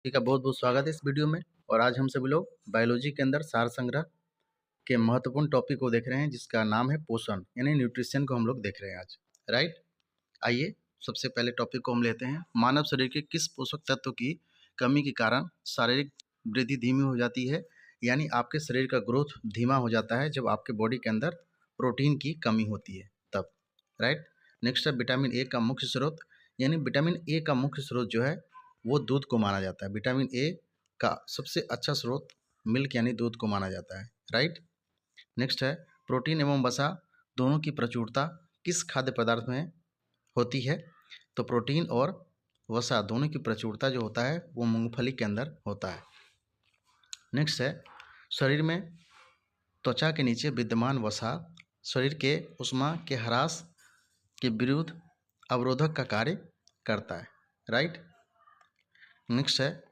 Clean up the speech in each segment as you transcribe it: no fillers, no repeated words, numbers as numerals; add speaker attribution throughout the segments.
Speaker 1: जी का बहुत बहुत स्वागत है इस वीडियो में। और आज हम सभी लोग बायोलॉजी के अंदर सार संग्रह के महत्वपूर्ण टॉपिक को देख रहे हैं, जिसका नाम है पोषण यानी न्यूट्रिशन को हम लोग देख रहे हैं आज। राइट, आइए सबसे पहले टॉपिक को हम लेते हैं। मानव शरीर के किस पोषक तत्व की कमी के कारण शारीरिक वृद्धि धीमी हो जाती है, यानी आपके शरीर का ग्रोथ धीमा हो जाता है जब आपके बॉडी के अंदर प्रोटीन की कमी होती है तब। राइट, नेक्स्ट है विटामिन ए का मुख्य स्रोत, यानी विटामिन ए का मुख्य स्रोत जो है वो दूध को माना जाता है। विटामिन ए का सबसे अच्छा स्रोत मिल्क यानी दूध को माना जाता है। राइट, नेक्स्ट है प्रोटीन एवं वसा दोनों की प्रचुरता किस खाद्य पदार्थ में होती है? तो प्रोटीन और वसा दोनों की प्रचुरता जो होता है वो मूंगफली के अंदर होता है। नेक्स्ट है शरीर में त्वचा के नीचे विद्यमान वसा शरीर के ऊष्मा के ह्रास के विरुद्ध अवरोधक का कार्य करता है। राइट, नेक्स्ट है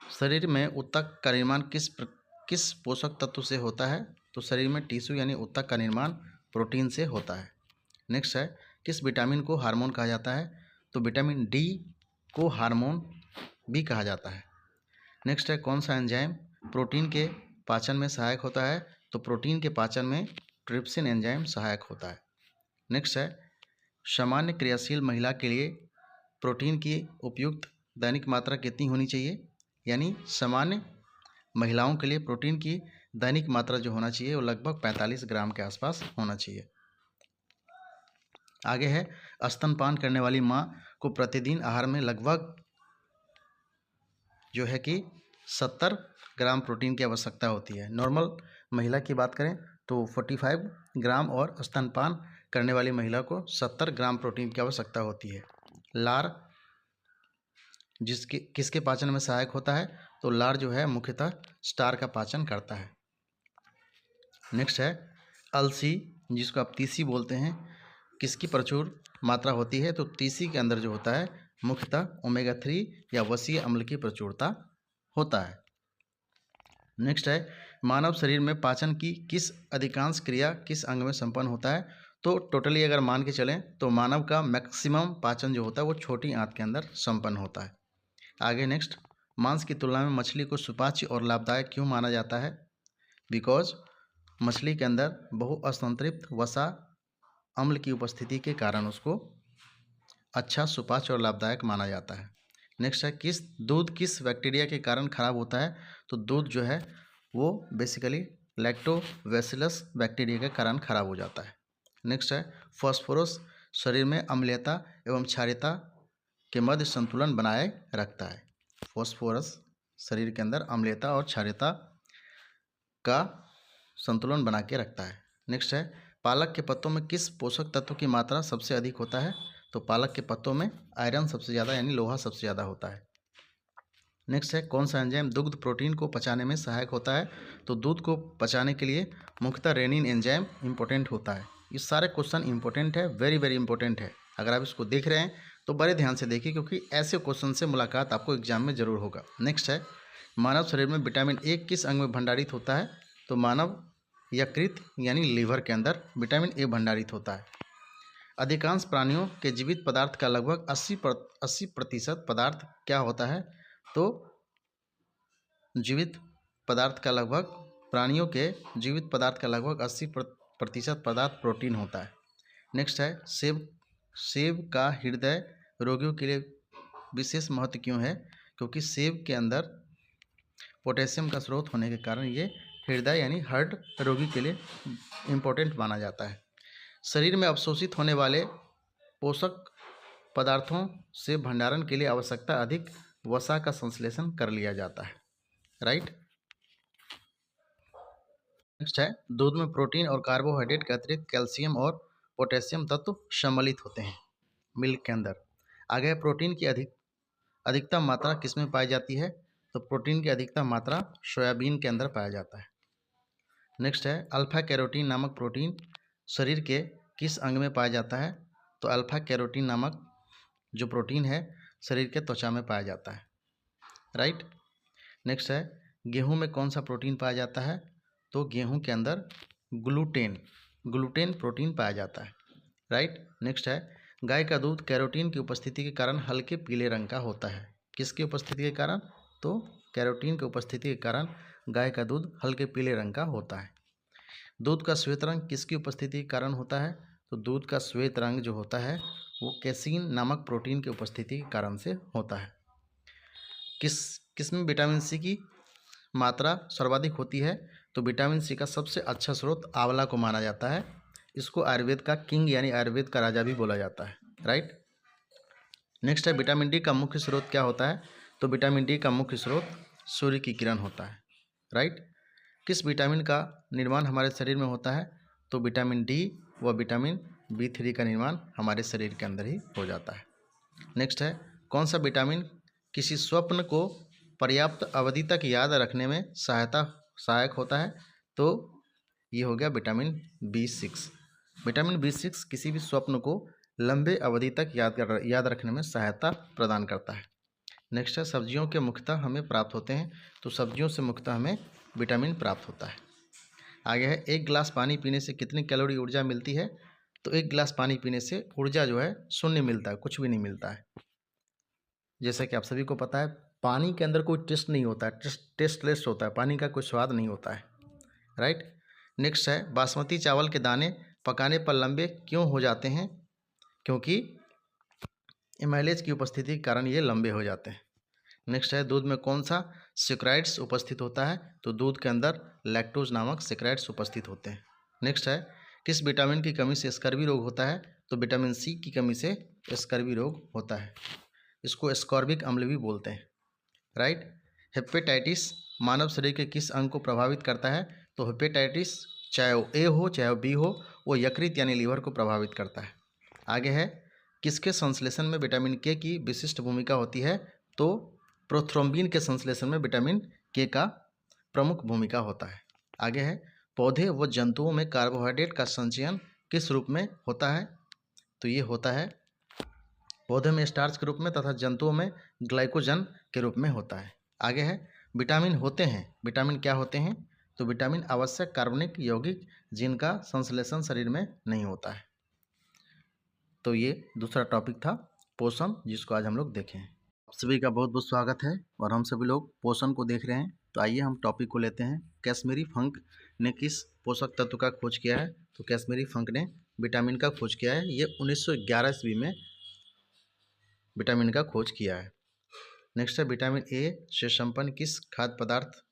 Speaker 1: शरीर में ऊतक का निर्माण किस पोषक तत्व से होता है? तो शरीर में टिश्यू यानी ऊतक का निर्माण प्रोटीन से होता है। नेक्स्ट है किस विटामिन को हार्मोन कहा जाता है? तो विटामिन डी को हार्मोन भी कहा जाता है। नेक्स्ट है कौन सा एंजाइम प्रोटीन के पाचन में सहायक होता है? तो प्रोटीन के पाचन में ट्रिप्सिन एंजाइम सहायक होता है। नेक्स्ट है सामान्य क्रियाशील महिला के लिए प्रोटीन की उपयुक्त दैनिक मात्रा कितनी होनी चाहिए? यानी सामान्य महिलाओं के लिए प्रोटीन की दैनिक मात्रा जो होना चाहिए वो लगभग 45 ग्राम के आसपास होना चाहिए। आगे है स्तनपान करने वाली माँ को प्रतिदिन आहार में लगभग जो है कि 70 ग्राम प्रोटीन की आवश्यकता होती है। नॉर्मल महिला की बात करें तो 45 ग्राम और स्तनपान करने वाली महिला को 70 ग्राम प्रोटीन की आवश्यकता होती है। लार किसके पाचन में सहायक होता है? तो लार जो है मुख्यतः स्टार का पाचन करता है। नेक्स्ट है अलसी, जिसको आप तीसी बोलते हैं, किसकी प्रचुर मात्रा होती है? तो तीसी के अंदर जो होता है मुख्यतः ओमेगा 3 या वसीय अम्ल की प्रचुरता होता है। नेक्स्ट है मानव शरीर में पाचन की किस अधिकांश क्रिया किस अंग में संपन्न होता है? तो टोटली अगर मान के चलें तो मानव का मैक्सिमम पाचन जो होता है वो छोटी आंत के अंदर संपन्न होता है। आगे नेक्स्ट मांस की तुलना में मछली को सुपाच्य और लाभदायक क्यों माना जाता है? बिकॉज मछली के अंदर बहुअसंतृप्त वसा अम्ल की उपस्थिति के कारण उसको अच्छा सुपाच्य और लाभदायक माना जाता है। नेक्स्ट है दूध किस बैक्टीरिया के कारण खराब होता है? तो दूध जो है वो बेसिकली लैक्टोबैसिलस बैक्टीरिया के कारण खराब हो जाता है। नेक्स्ट है फास्फोरस शरीर में अम्लीयता एवं क्षारीयता के मध्य संतुलन बनाए रखता है। फास्फोरस शरीर के अंदर अम्लीयता और क्षारीयता का संतुलन बना के रखता है। नेक्स्ट है पालक के पत्तों में किस पोषक तत्व की मात्रा सबसे अधिक होता है? तो पालक के पत्तों में आयरन सबसे ज़्यादा यानी लोहा सबसे ज़्यादा होता है। नेक्स्ट है कौन सा एंजाइम दुग्ध प्रोटीन को पचाने में सहायक होता है? तो दूध को पचाने के लिए मुख्यतः रेनिन एंजाइम इंपॉर्टेंट होता है। ये सारे क्वेश्चन इंपॉर्टेंट है, वेरी वेरी इंपॉर्टेंट है। अगर आप इसको देख रहे हैं तो बड़े ध्यान से देखिए, क्योंकि ऐसे क्वेश्चन से मुलाकात आपको एग्जाम में जरूर होगा। नेक्स्ट है मानव शरीर में विटामिन ए किस अंग में भंडारित होता है? तो मानव यकृत यानी लीवर के अंदर विटामिन ए भंडारित होता है। अधिकांश प्राणियों के जीवित पदार्थ का लगभग 80% पदार्थ क्या होता है? तो जीवित पदार्थ का लगभग प्राणियों के जीवित पदार्थ का लगभग 80% पदार्थ प्रोटीन होता है। नेक्स्ट है सेब का हृदय रोगियों के लिए विशेष महत्व क्यों है? क्योंकि सेब के अंदर पोटेशियम का स्रोत होने के कारण ये हृदय यानी हार्ट रोगी के लिए इम्पोर्टेंट माना जाता है। शरीर में अवशोषित होने वाले पोषक पदार्थों से भंडारण के लिए आवश्यकता अधिक वसा का संश्लेषण कर लिया जाता है। राइट, नेक्स्ट है दूध में प्रोटीन और कार्बोहाइड्रेट के अतिरिक्त कैल्शियम और पोटेशियम तत्व सम्मिलित होते हैं मिल्क के अंदर। आगे प्रोटीन की अधिकतम मात्रा किसमें पाई जाती है? तो प्रोटीन की अधिकतम मात्रा सोयाबीन के अंदर पाया जाता है। नेक्स्ट है अल्फा कैरोटीन नामक प्रोटीन शरीर के किस अंग में पाया जाता है? तो अल्फा कैरोटीन नामक जो प्रोटीन है शरीर के त्वचा में पाया जाता है। राइट, नेक्स्ट है गेहूं में कौन सा प्रोटीन पाया जाता है? तो गेहूं के अंदर ग्लूटेन प्रोटीन पाया जाता है। राइट, नेक्स्ट है गाय का दूध कैरोटीन की उपस्थिति के कारण हल्के पीले रंग का होता है। किसकी उपस्थिति के कारण? तो कैरोटीन की उपस्थिति के कारण गाय का दूध हल्के पीले रंग का होता है। दूध का श्वेत रंग किसकी उपस्थिति के कारण होता है? तो दूध का श्वेत रंग जो होता है वो कैसीन नामक प्रोटीन की उपस्थिति के कारण से होता है। किसमें विटामिन सी की मात्रा सर्वाधिक होती है? तो विटामिन सी का सबसे अच्छा स्रोत आंवला को माना जाता है। इसको आयुर्वेद का किंग यानी आयुर्वेद का राजा भी बोला जाता है, राइट। नेक्स्ट है विटामिन डी का मुख्य स्रोत क्या होता है? तो विटामिन डी का मुख्य स्रोत सूर्य की किरण होता है, राइट। किस विटामिन का निर्माण हमारे शरीर में होता है? तो विटामिन डी व विटामिन B3 का निर्माण हमारे शरीर के अंदर ही हो जाता है। नेक्स्ट है कौन सा विटामिन किसी स्वप्न को पर्याप्त अवधि तक याद रखने में सहायक होता है? तो ये हो गया विटामिन B6। विटामिन B6 किसी भी स्वप्न को लंबे अवधि तक याद रखने में सहायता प्रदान करता है। नेक्स्ट है सब्जियों के मुख्यतः हमें प्राप्त होते हैं, तो सब्जियों से मुख्यतः हमें विटामिन प्राप्त होता है। आगे है एक गिलास पानी पीने से कितनी कैलोरी ऊर्जा मिलती है? तो एक गिलास पानी पीने से ऊर्जा जो है शून्य मिलता है, कुछ भी नहीं मिलता है। जैसा कि आप सभी को पता है पानी के अंदर कोई टेस्ट नहीं होता है, टेस्टलेस होता है, पानी का कोई स्वाद नहीं होता है, राइट। नेक्स्ट है बासमती चावल के दाने पकाने पर लंबे क्यों हो जाते हैं? क्योंकि एमाइलेज की उपस्थिति के कारण ये लंबे हो जाते हैं। नेक्स्ट है दूध में कौन सा सेक्राइड्स उपस्थित होता है? तो दूध के अंदर लैक्टोज नामक सेक्राइड्स उपस्थित होते हैं। नेक्स्ट है किस विटामिन की कमी से स्कर्वी रोग होता है? तो विटामिन सी की कमी से स्कर्वी रोग होता है। इसको स्कॉर्बिक अम्ल भी बोलते हैं, राइट। हेपेटाइटिस मानव शरीर के किस अंग को प्रभावित करता है? तो हेपेटाइटिस चाहे वो ए हो चाहे वो बी हो, वो यकृत यानी लीवर को प्रभावित करता है। आगे है किसके संश्लेषण में विटामिन के की विशिष्ट भूमिका होती है? तो प्रोथ्रोम्बिन के संश्लेषण में विटामिन के का प्रमुख भूमिका होता है। आगे है पौधे व जंतुओं में कार्बोहाइड्रेट का संचयन किस रूप में होता है? तो ये होता है पौधे में स्टार्च के रूप में तथा जंतुओं में ग्लाइकोजन के रूप में होता है। आगे है विटामिन होते हैं, विटामिन क्या होते हैं? तो विटामिन आवश्यक कार्बनिक यौगिक जिनका संश्लेषण शरीर में नहीं होता है। तो ये दूसरा टॉपिक था पोषण, जिसको आज हम लोग देखें। आप सभी का बहुत बहुत स्वागत है और हम सभी लोग पोषण को देख रहे हैं। तो आइए हम टॉपिक को लेते हैं। कैसमेरी फंक ने किस पोषक तत्व का खोज किया है? तो कैसमेरी फंक ने विटामिन का खोज किया है। ये 1911 ईस्वी में विटामिन का खोज किया है। नेक्स्ट है विटामिन ए से संपन्न किस खाद्य पदार्थ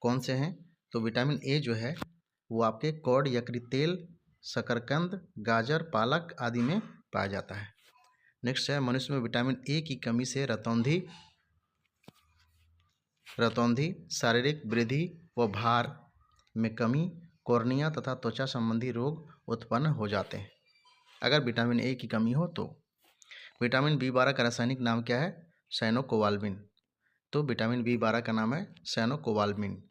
Speaker 1: कौन से हैं? तो विटामिन ए जो है वो आपके कॉड, यकृत तेल, शकरकंद, गाजर, पालक आदि में पाया जाता है। नेक्स्ट है मनुष्य में विटामिन ए की कमी से रतौंधी, शारीरिक वृद्धि व भार में कमी, कॉर्निया तथा त्वचा संबंधी रोग उत्पन्न हो जाते हैं अगर विटामिन ए की कमी हो तो। विटामिन B12 का रासायनिक नाम क्या है? साइनोकोबाल्मिन। तो विटामिन B12 का नाम है साइनोकोबाल्मिन,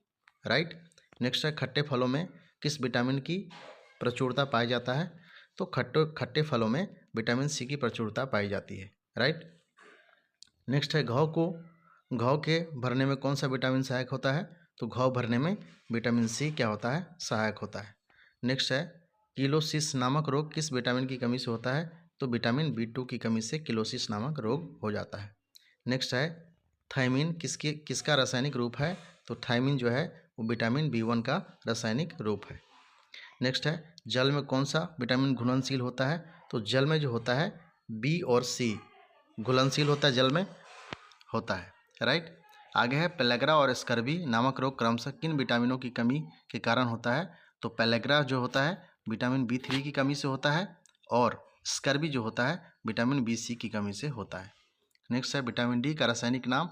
Speaker 1: राइट। नेक्स्ट है खट्टे फलों में किस विटामिन की प्रचुरता पाई जाता है? तो खट्टे फलों में विटामिन सी की प्रचुरता पाई जाती है, राइट। नेक्स्ट है घाव के भरने में कौन सा विटामिन सहायक होता है? तो घाव भरने में विटामिन सी क्या होता है? सहायक होता है। नेक्स्ट है किलोसिस नामक रोग किस विटामिन की कमी से होता है? तो विटामिन B2 की कमी से किलोसिस नामक रोग हो जाता है। नेक्स्ट है थायमिन किसका रासायनिक रूप है? तो थायमिन जो है वो विटामिन B1 का रासायनिक रूप है। नेक्स्ट है जल में कौन सा विटामिन घुलनशील होता है? तो जल में जो होता है B और C घुलनशील होता है, जल में होता है, राइट। आगे है पेलेग्रा और स्कर्वी नामक रोग क्रमशः किन विटामिनों की कमी के कारण होता है? तो पेलेग्रा जो होता है विटामिन B3 की कमी से होता है और स्कर्वी जो होता है विटामिन BC की कमी से होता है। नेक्स्ट है विटामिन डी का रासायनिक नाम?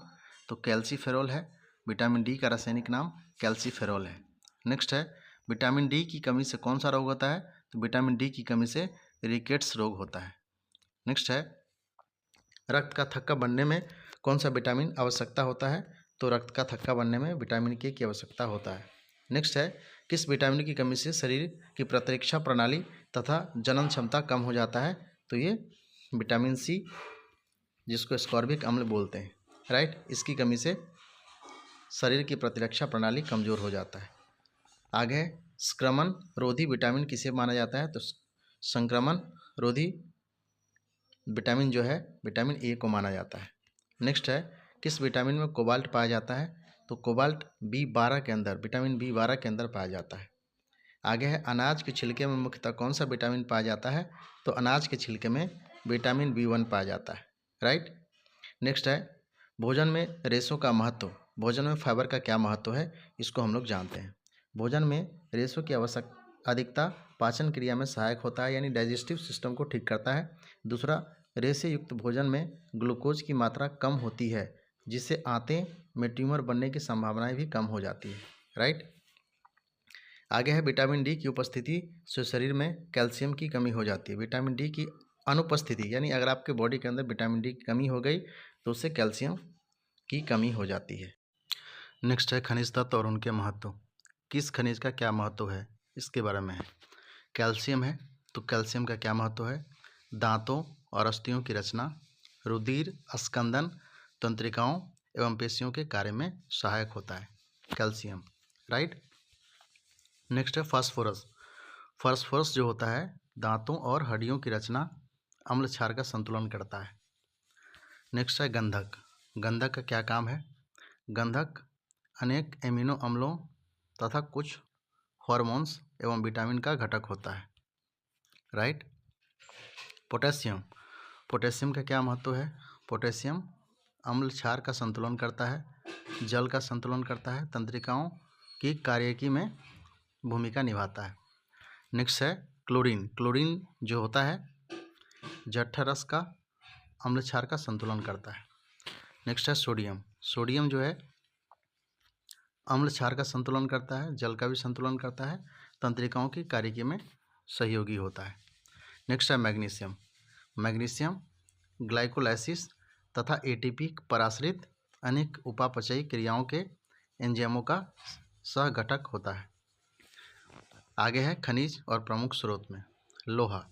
Speaker 1: तो कैल्सीफेरोल है। विटामिन डी का रासायनिक नाम कैल्सीफेरोल है। नेक्स्ट है विटामिन डी की कमी से कौन सा रोग होता है? तो विटामिन डी की कमी से रिकेट्स रोग होता है। नेक्स्ट है रक्त का थक्का बनने में कौन सा विटामिन आवश्यकता होता है? तो रक्त का थक्का बनने में विटामिन के की आवश्यकता होता है। नेक्स्ट है किस विटामिन की कमी से शरीर की प्रतिरक्षा प्रणाली तथा जनन क्षमता कम हो जाता है? तो ये विटामिन सी, जिसको स्कॉर्बिक अम्ल बोलते हैं, राइट, इसकी कमी से शरीर की प्रतिरक्षा प्रणाली कमज़ोर हो जाता है। आगे संक्रमण रोधी विटामिन किसे माना जाता है? तो संक्रमण रोधी विटामिन जो है विटामिन ए को माना जाता है। नेक्स्ट है किस विटामिन में कोबाल्ट पाया जाता है? तो कोबाल्ट B12 के अंदर, विटामिन B12 के अंदर पाया जाता है। आगे है अनाज के छिलके में मुख्यतः कौन सा विटामिन पाया जाता है? तो अनाज के छिलके में विटामिन B1 पाया जाता है। राइट। नेक्स्ट है भोजन में रेशों का महत्व। भोजन में फाइबर का क्या महत्व है, इसको हम लोग जानते हैं। भोजन में रेशों की आवश्यक अधिकता पाचन क्रिया में सहायक होता है, यानी डाइजेस्टिव सिस्टम को ठीक करता है। दूसरा, रेशे युक्त भोजन में ग्लूकोज की मात्रा कम होती है, जिससे आंतें में ट्यूमर बनने की संभावनाएं भी कम हो जाती है। राइट। आगे है विटामिन डी की उपस्थिति से शरीर में कैल्शियम की कमी हो जाती है। विटामिन डी की अनुपस्थिति, यानी अगर आपके बॉडी के अंदर विटामिन डी की कमी हो गई तो उससे कैल्शियम की कमी हो जाती है। नेक्स्ट है खनिज तत्व और उनके महत्व। किस खनिज का क्या महत्व है, इसके बारे में है। कैल्शियम है, तो कैल्शियम का क्या महत्व है? दांतों और अस्थियों की रचना, रुधिर स्कंदन, तंत्रिकाओं एवं पेशियों के कार्य में सहायक होता है कैल्शियम। राइट। नेक्स्ट है फास्फोरस। फास्फोरस जो होता है दांतों और हड्डियों की रचना, अम्ल क्षार का संतुलन करता है। नेक्स्ट है गंधक। गंधक का क्या काम है? गंधक अनेक एमिनो अम्लों तथा कुछ हार्मोन्स एवं विटामिन का घटक होता है। राइट। पोटेशियम। पोटेशियम का क्या महत्व है? पोटेशियम अम्ल क्षार का संतुलन करता है, जल का संतुलन करता है, तंत्रिकाओं की कार्यकी में भूमिका निभाता है। नेक्स्ट है क्लोरीन। क्लोरीन जो होता है जठर रस का अम्ल क्षार का संतुलन करता है। नेक्स्ट है सोडियम। सोडियम जो है अम्ल क्षार का संतुलन करता है, जल का भी संतुलन करता है, तंत्रिकाओं की कार्यकी में सहयोगी होता है। नेक्स्ट है मैग्नीशियम। मैग्नीशियम ग्लाइकोलाइसिस तथा एटीपी पर आश्रित अनेक उपापचयी क्रियाओं के एंजाइमों का सह घटक होता है। आगे है खनिज और प्रमुख स्रोत में लोहा।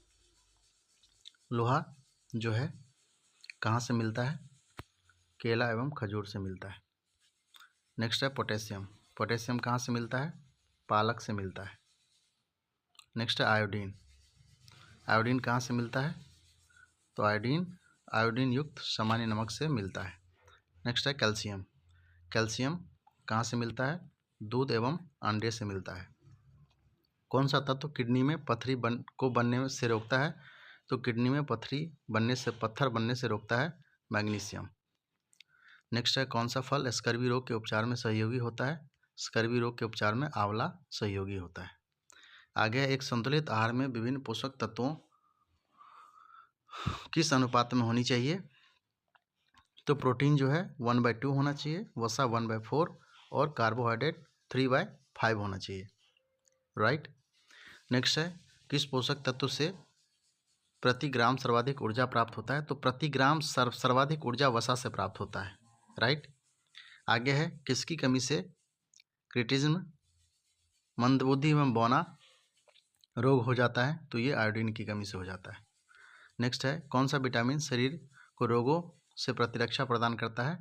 Speaker 1: लोहा जो है कहाँ से मिलता है? केला एवं खजूर से मिलता है। नेक्स्ट है पोटेशियम। पोटेशियम कहाँ से मिलता है? पालक से मिलता है। नेक्स्ट है आयोडीन। आयोडीन कहाँ से मिलता है? तो आयोडीन युक्त सामान्य नमक से मिलता है। नेक्स्ट है कैल्शियम। कैल्शियम कहाँ से मिलता है? दूध एवं अंडे से मिलता है। कौन सा तत्व किडनी में पत्थरी बनने से रोकता है? तो किडनी में पत्थर बनने से रोकता है मैग्नीशियम। नेक्स्ट है कौन सा फल स्कर्वी रोग के उपचार में सहयोगी होता है? स्कर्वी रोग के उपचार में आंवला सहयोगी होता है। आगे है एक संतुलित आहार में विभिन्न पोषक तत्वों किस अनुपात में होनी चाहिए? तो प्रोटीन जो है 1/2 होना चाहिए, वसा 1/4 और कार्बोहाइड्रेट 3/5 होना चाहिए। राइट। नेक्स्ट है किस पोषक तत्व से प्रति ग्राम सर्वाधिक ऊर्जा प्राप्त होता है? तो प्रति ग्राम सर्वाधिक ऊर्जा वसा से प्राप्त होता है। राइट। आगे है किसकी कमी से क्रिटिज्म, मंदबुद्धि एवं बौना रोग हो जाता है? तो ये आयोडीन की कमी से हो जाता है। नेक्स्ट है कौन सा विटामिन शरीर को रोगों से प्रतिरक्षा प्रदान करता है?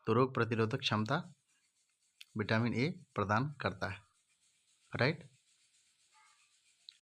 Speaker 1: तो रोग प्रतिरोधक क्षमता विटामिन ए प्रदान करता है। राइट।